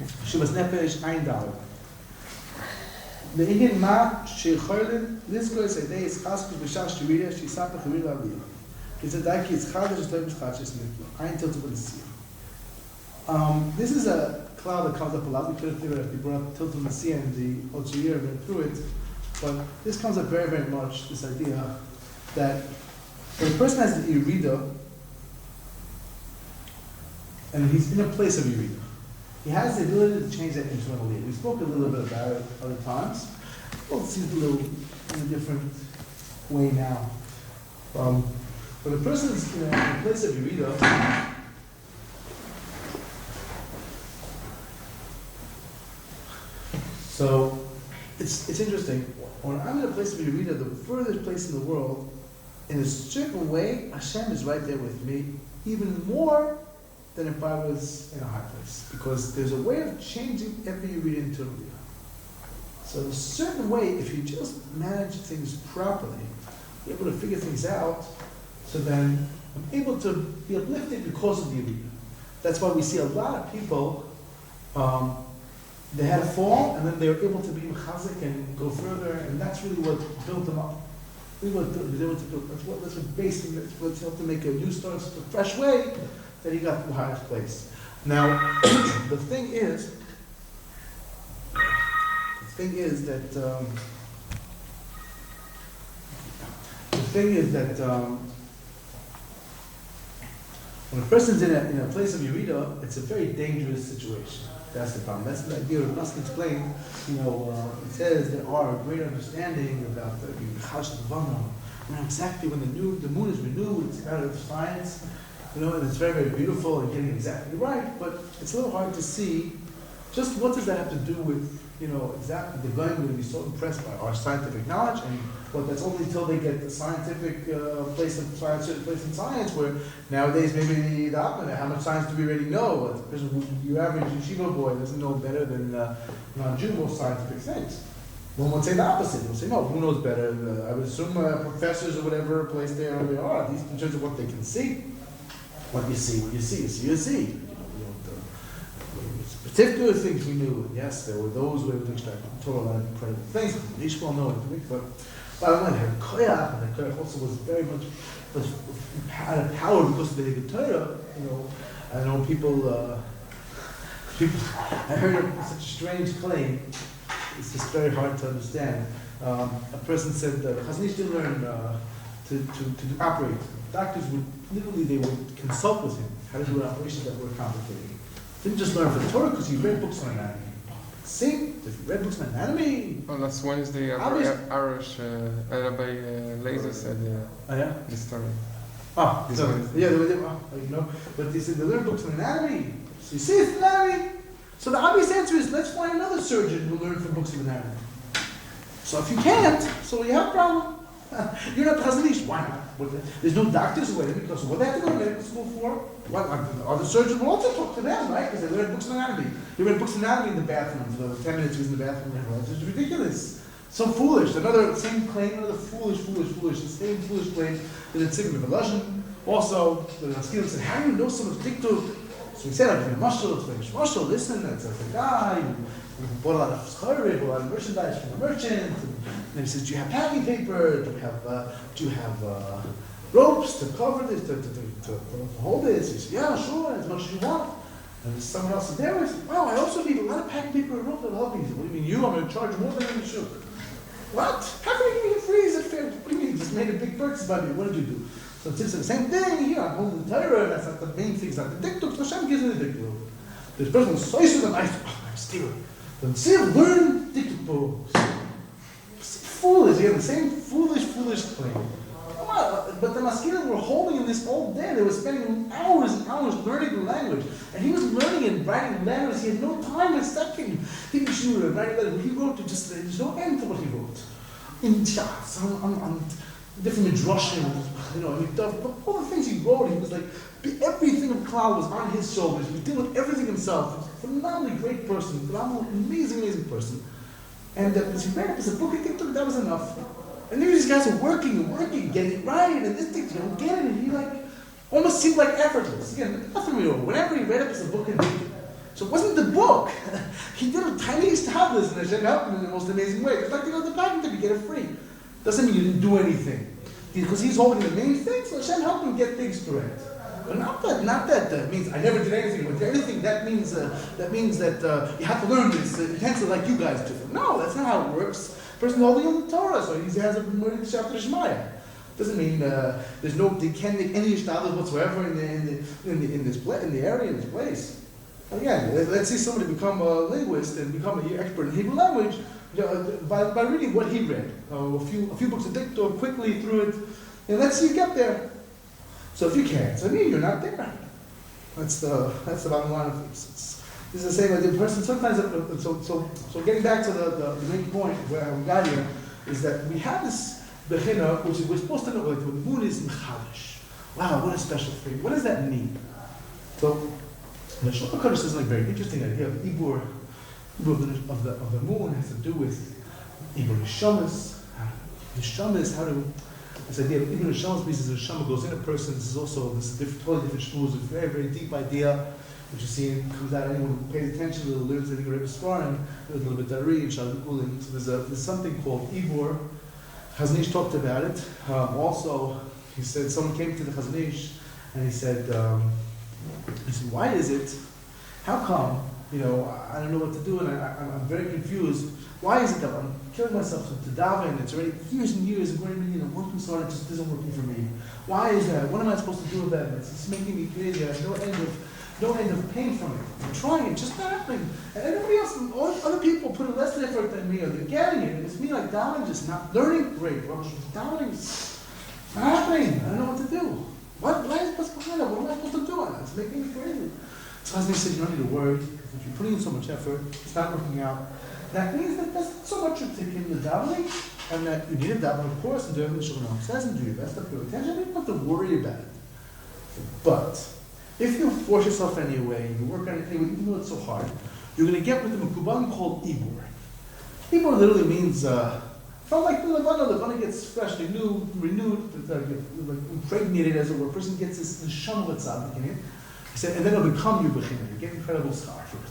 Shivas Nefesh, $1. The Indian Ma, Sheikholin, this goes a day is Chaskus B'Shach Shirida, Shisapa Chirila Aliyah. It's a dike, it's Chadash, Tobish Chachis Mikvah. Ein Tilta B'Nesiyah. This is a cloud that comes up a lot. We could have figured if we brought up Tilta B'Nesiyah and the Ochiyah and went through it. But this comes up very, very much, this idea that when a person has the Yerida, and he's in a place of Yerida, he has the ability to change that internally. We spoke a little bit about it other times. We'll see it a little in a different way now. When a person is in a place of Yerida, so it's interesting. When I'm in a place of Yerida, the furthest place in the world, in a certain way, Hashem is right there with me, even more than if I was in a high place. Because there's a way of changing every Yerida into a Yerida. So in a certain way, if you just manage things properly, you're able to figure things out, so then I'm able to be uplifted because of the Yerida. That's why we see a lot of people, they had a fall, and then they were able to be chazik and go further, and that's really what built them up. Really what was able to build. That's what basically what's helped to make a new start, a fresh way, that he got to the highest place. Now, the thing is that when a person's in a place of Yerida, it's a very dangerous situation. That's the problem. That's the idea of Ruskin explained. It says there are a great understanding about the Chash Levana, exactly when the moon is renewed. It's a matter of science, and it's very, very beautiful and getting exactly right. But it's a little hard to see just what does that have to do with exactly the going. We're going to be so impressed by our scientific knowledge, and that's only until they get the scientific place in science, where nowadays maybe the opposite. How much science do we already know? Your average yeshiva boy doesn't know better than non-Jew most scientific things. One would say the opposite. We'll say, no, who knows better? I would assume professors or whatever place they are, at least in terms of what they can see. What you see. Particular things we knew, and yes, there were those who were extracted from Torah, a lot of incredible things. Yishmael know it, but the Koyach, and the Koyach also was very much had a power because of the Higg Torah. I know people. I heard such a strange claim. It's just very hard to understand. A person said that Chaznish didn't learn to operate. Doctors would consult with him how to do operations that were complicated. Didn't just learn from the Torah because he read books on anatomy. See, if you read books on anatomy. Oh, last Wednesday, Arash Rabbi Laser said this story. But they said they learn books on anatomy. So you see, it's anatomy. So the obvious answer is let's find another surgeon who learned from books of anatomy. So if you can't, so you have a problem. You're not Chazanish. Why not? There's no doctors who because what they have to go to medical school for? Other surgeons will also talk to them, right? Because they learn books on anatomy. They read books on anatomy in the bathroom. For 10 minutes he was in the bathroom. It's ridiculous. So foolish. Another same claim, another foolish. The same foolish claim that it's Sigmund Velazhin. Also, the Naskil said, how do you know so much diktuk? So he said, I'm Mashal, listen, that's a guy who bought a lot of schorib, a lot of merchandise from a merchant. And he says, do you have packing paper? Do you have ropes to cover this, to hold this? He said, yeah, sure, as much as you want. And there's someone else there. He said, wow, I also need a lot of packing paper and rope that'll help me. He said, what do you mean you? I'm going to charge more than any shuk. What? How can I give you free? Is it fair? What do you mean? You just made a big purchase by me. What did you do? So Tim said the same thing here. I'm holding the Torah. That's not the main thing. It's not the diktuk. So Hashem gives me the diktuk. This person was so used I steal it. Then see, learn diktuk. Foolish. Again, the same foolish claim. But the Maskilim were holding him this all day. They were spending hours and hours learning the language. And he was learning and writing letters. He had no time and second. Thinking she would write letters. He wrote there's no end to what he wrote. In on different midrashim, all the things he wrote, he was like, everything of Klal was on his shoulders. He was dealing with everything himself. He was a phenomenally great person, phenomenal, amazing person. And as he read it as a book, I think that was enough. And then these guys are working, getting it right, and this thing, you don't get it, and he almost seemed like effortless. Again, nothing real. Whenever he read it as a book, So it wasn't the book. He did a tiny tablet and Hashem helped him in the most amazing way. It's like the patent if you get it free. Doesn't mean you didn't do anything. Because he's holding the main thing, so Hashem helped him get things correct. But not that means I never did anything. With anything, that means that you have to learn this intensely like you guys do. No, that's not how it works. The person holding on the Torah, so he has a Murder Chapter Shemaya. Doesn't mean they can't make any ishtadlus whatsoever in the area, in this place. Again, let's see somebody become a linguist and become an expert in Hebrew language by reading what he read, a few books of dicto quickly through it, and let's see you get there. So if you can't, so I mean you're not there. That's the bottom line of things. This is the same idea. Person sometimes so getting back to the main point where we got here is that we have this bechina, which is we're supposed to know like the moon is mechadish. Wow, what a special thing. What does that mean? So the Shulchan Aruch is like very interesting idea of Ibur of the moon has to do with Ibur Neshamas. Neshamas, how to this idea of Ibur Neshamas means the Neshama goes in a person. This is also totally different shmuz, a very, very deep idea, which you see comes out anyone who pays attention to the lyrics that Rebbe Sfarim, a little bit Dari and Shalom Kulim. So there's something called Ibur. Chazon Ish talked about it. Also, he said someone came to the Chazon Ish and he said, why is it? How come? I don't know what to do, and I'm very confused. Why is it that I'm killing myself to daven? It's already years and years, and I'm working so hard, it just isn't working for me. Why is that? What am I supposed to do with that? It's making me crazy. I have no end of pain from it. I'm trying, it's just not happening. And everybody else, other people put in less effort than me, or they're getting it. And it's me like davening, just not learning great. Well, davening is not happening. I don't know what to do. What's behind that? What am I supposed to do on that? It's making me crazy. So Chazon Ish said, you don't need to worry. If you're putting in so much effort, it's not working out. That means that there's not so much you're taking the davening, and that you need a davening, of course, and do everything the Shulchan Aruch says, and do your best to pay attention. You don't have to worry about it. But if you force yourself anyway, you work on it anyway, even though it's so hard, you're going to get with the Mekubalim called Ibur. Ibur literally means, from like the Levana gets freshly renewed, impregnated as it were. A person gets this neshama tzaddik in it. He said, and then it'll become your bechina. You get incredible schar for it.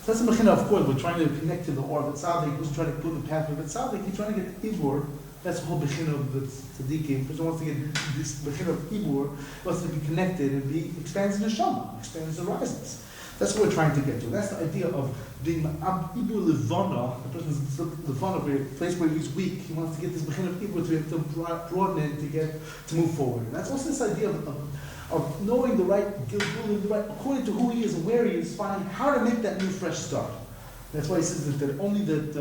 So that's the bechina, of course. We're trying to connect to the or of the tzaddik. Who's trying to put the path of the tzaddik? He's trying to get Ibur. That's the whole bechina of the tzaddikim. The person wants to get this bechina of Ibur, wants to be connected and expands the neshama, expands the horizons. That's what we're trying to get to. That's the idea of being Ibur Levana. The person's Levana, a place where he's weak. He wants to get this bechina of Ibur to broaden it, to move forward. And that's also this idea of knowing the right, according to who he is and where he is, finding how to make that new fresh start. That's why he says that only that,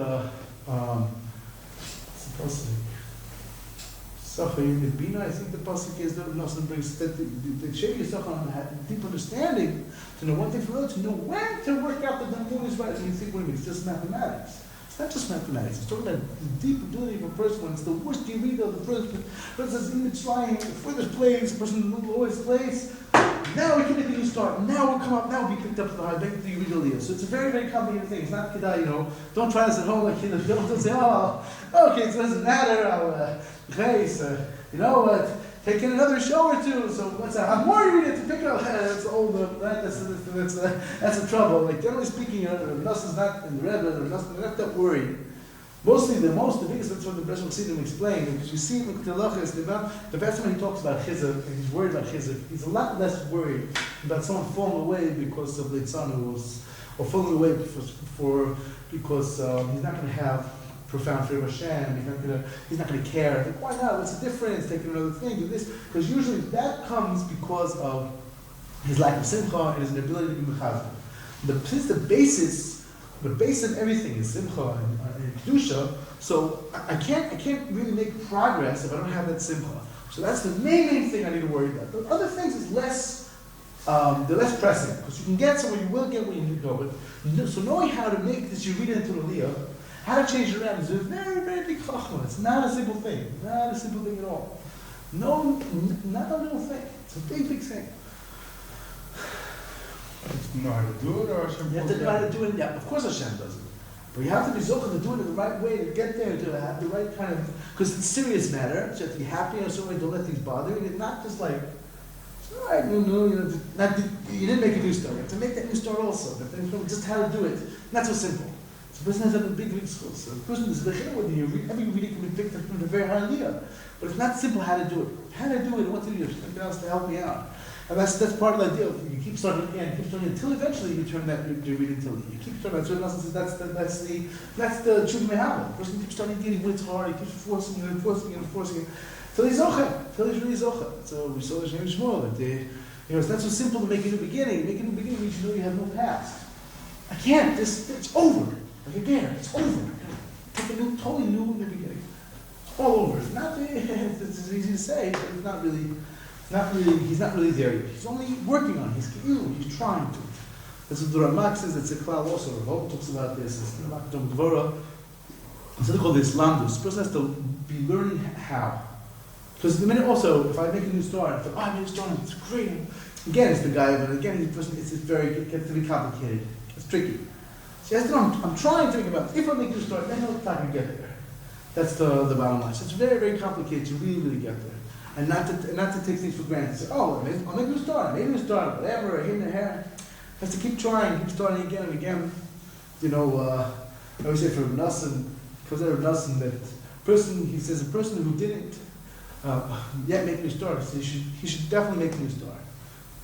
I think the pasuk is that Nosson brings that the shape yourself on deep understanding to know one thing from another, to know when to work out that the moon is right. And you think, wait a minute, it's just mathematics. It's not just mathematics. It's talking about the deep ability of a person when it's the worst you read of the person's in the trying, the furthest place, the person in the lowest place. Now we can make a new start. Now we'll come up. Now we'll be picked up to the high bank to the Yuridalia. So it's a very, very complicated thing. It's not kedai, don't try this at home like don't say, okay, it doesn't matter. You know what? Taking another show or two. So what's that? I'm worried to pick up. That's all that's the trouble. Like generally speaking, Nus is not in the Rebbe. They're not that worried. Mostly, the biggest, that's what the Bresh Chassidim explain, because you see in the Halachas, the best when he talks about chizuk, and he's worried about chizuk, he's a lot less worried about someone falling away because of Leitzanus, or falling away because he's not going to have profound fear of Hashem, he's not going to care. Like, why not? What's the difference? Taking another thing, do this. Because usually that comes because of his lack of simcha and his inability to be mechazer. Since the base of everything is simcha and kedusha, so I can't really make progress if I don't have that simcha. So that's the main thing I need to worry about. The other things is they're less pressing, because you can get somewhere, you will get where you need to go. But so knowing how to make this Yerida into an Aliyah, how to change it around is a very, very big chachma. It's not a simple thing. Not a simple thing at all. No, not a little thing. It's a big, big thing. You have to know how to do it, or Hashem? You have to know how to do it. Yeah, of course Hashem does it. But you have to be zochah to do it in the right way, to get there, to have the right kind of, because it's a serious matter, so you have to be happy in a certain way, don't let things bother you. It's not just like All right, no, you didn't make a new star. You have to make that new star also. But then just how to do it. Not so simple. So the person has a big school. So the person is with you. Every reading can be picked up from a very high idea. But it's not simple how to do it. How to do it, what to do. There's something else to help me out. And that's part of the idea. You keep starting again, keep starting until eventually you turn that your reading till you keep starting. That's what that's the truth may happen. The person keeps starting getting when it's hard. He keeps forcing it and forcing it and forcing it. Till he's zoche. Till he's really zoche. So we saw this in Shmuel that it's not so simple to make a new beginning. Make a new beginning means you know you have no past. I can't. It's over. Like again, it's over. Take a totally new beginning. It's all over. It's not. It's easy to say, but it's not really. He's not really there yet. He's only working on it. He's trying to. That's what the Ramak says. It's a klal also. Rav talks about this. It's the Ramak Dom Gvora. It's what they call this landus. The person has to be learning how. Because the minute also, if I make a new start, I made a start, it's great. Again, it's the guy, but again, the person, it gets to be complicated. It's tricky. So I'm trying to think about, if I make a new start, then I'll try to get there. That's the bottom line. So it's very, very complicated to really get there. And not to take things for granted. Say, I'll make a new start, whatever, here and there. Has to keep trying, keep starting again and again. I always say for Nassim, because Rav Nassim, that person, he says a person who didn't yet make a new start, so he should definitely make a new start.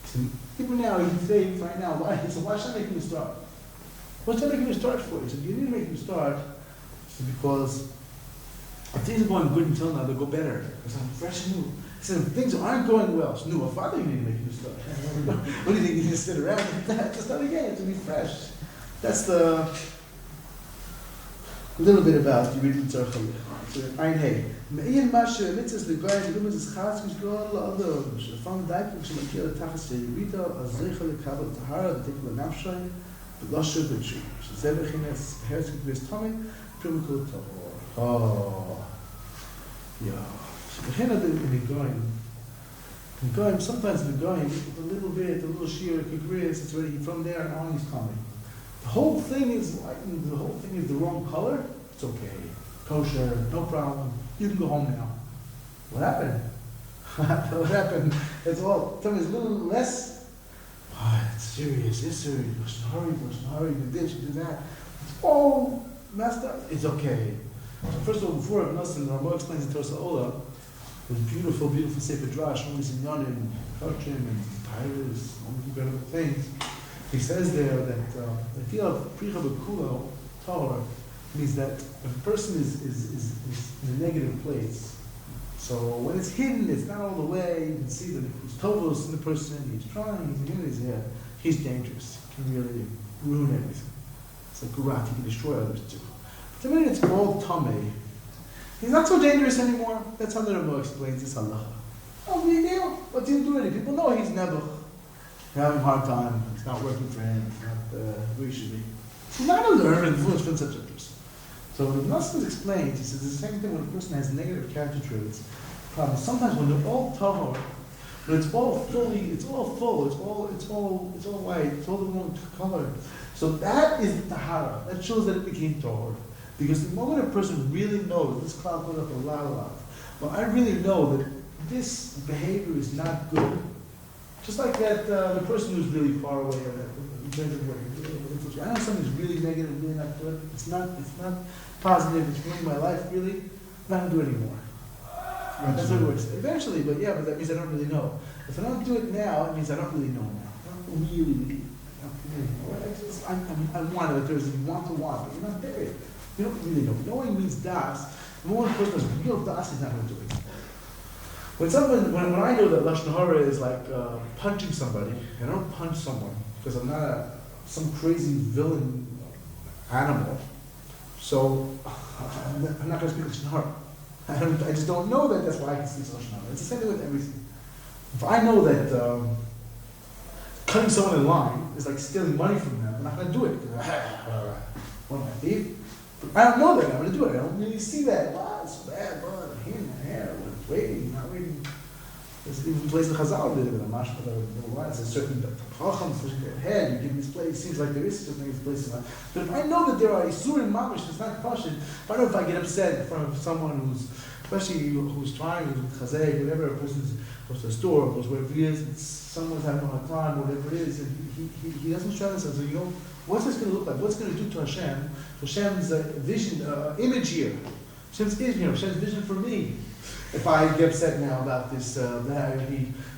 So even now, he'd say right now, why should I make a new start? What should I make a new start for? He said, you need to make a new start because if things are going good until now, they'll go better. Because I'm fresh and new. He said, if things aren't going well, it's new. Father, you need to make a new start. What do you think? You just sit around like that? Just start again to be fresh. That's the little bit about you read the Tzarech Halach. Ein Hey. Me'in Mashe Mitzvahs L'Goyim L'Umas Is Chas Mishgol L'Adam Shefam Daikuk Shemakir L'Tachas Yeirita Azeicha L'Kabel Tahara L'Tikla Nafshay L'Lasher B'Tshu Shezeh B'Chines Herzk B'Vis Tomei Primikul Tahor. Oh, yeah. Beginner in the Goyim, sometimes in the Goyim, a little sheer, kigris, it's already from there on he's coming. The whole thing is the wrong color, it's okay. Kosher, no problem. You can go home now. What happened? What happened? It's all, tell me, it's a little less, it's serious, hurry, do this, do that. It's all messed up. It's okay. First of all, before Nassim, the Rambam explains in Tosa Ola, the beautiful Sefer Drash, only Sinyanim, Kachim, and Tyrus, all these incredible things. He says there that the idea of Pricha B'Kulo, Torah, means that if a person is in a negative place, so when it's hidden, it's not all the way, you can see that he's tovos in the person, he's trying, he's dangerous. He can really ruin everything. It's like Gurat, he can destroy others too. But the minute it's all Tameh, he's not so dangerous anymore. That's how the Rambam explains this halacha. Oh, big deal. What do you do any? People know he's nebuch. He's having a hard time. It's not working for him. It's not where he should be. He's not going to learn and influence from such a person. So when Nassim explains, he says the same thing when a person has negative character traits. Problem. Sometimes when they're all tahor, when it's all full, it's all white, it's all the wrong color. So that is the tahara. That shows that it became tahor. Because the moment a person really knows, this cloud goes up a lot, well, I really know that this behavior is not good. Just like that, the person who's really far away, I know something's really negative, really not good. It's not positive, it's ruining my life, really. I'm not going to do it anymore. That's what it works. Eventually, but that means I don't really know. If I don't do it now, it means I don't really know now. I don't really know. I want it, there's you want, but you're not there yet. You don't really know. Knowing means das. The moment a person has real das, he's not going to do it. When I know that Lashon Hara is like punching somebody, and I don't punch someone because I'm not some crazy villain animal, so I'm not going to speak Lashon Hara. I just don't know that. That's why I can speak Lashon Hara. It's the same thing with everything. If I know that cutting someone in line is like stealing money from them, I'm not going to do it. What am I, a thief? I don't know that I'm going to do it. I don't really see that. Wow, it's so bad, but here, waiting, not waiting. There's even a place in Chazal, there's a certain Chacham, head, you give this place, it seems like there is certain place. But if I know that there are Isurim Mamish, it's not Pashin, if I know if I get upset in front of someone who's especially who's trying, who's chazek, whatever, a person goes to a store, goes wherever he is, it's someone's having a hard time, whatever it is, and he doesn't try to say, so, what's this going to look like? What's going to do to Hashem? Hashem's vision, image here. Hashem's vision for me. If I get upset now about this, that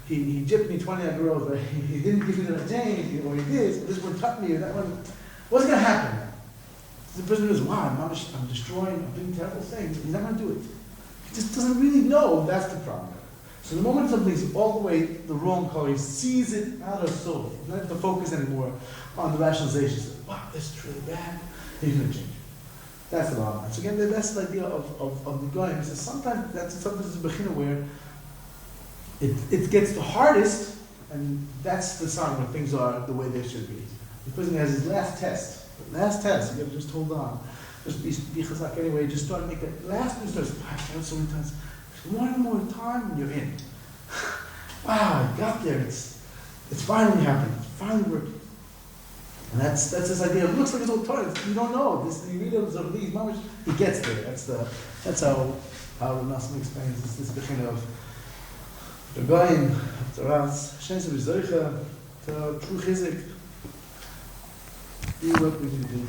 he gypped me 20 aguros, but he didn't give me the change, or he did, this one cut me, or that one, what's going to happen? The person goes, wow, I'm destroying, I'm doing terrible things. He's not going to do it. He just doesn't really know that's the problem. So the moment something's all the way the wrong color, he sees it out of soul. He doesn't have to focus anymore on the rationalization. He says, wow, this is really bad. He's going to change it. That's the bottom line. So again, that's the idea of the goyim. He says sometimes it's a bechina where it gets the hardest, and that's the sign when things are the way they should be. The person has his last test. You gotta just hold on. Just be chazak anyway, just start making it. Last mistake, I've failed so many times. One more time and you're in. Wow, I got there. It's finally happening. It's finally working. And that's this idea. It looks like it's all Torah. You don't know. You read those of these moments, he gets there. That's how Nassim explains this beginning of the goyim, Torah's Hashem Zericha, to true chizik. Do what we can do.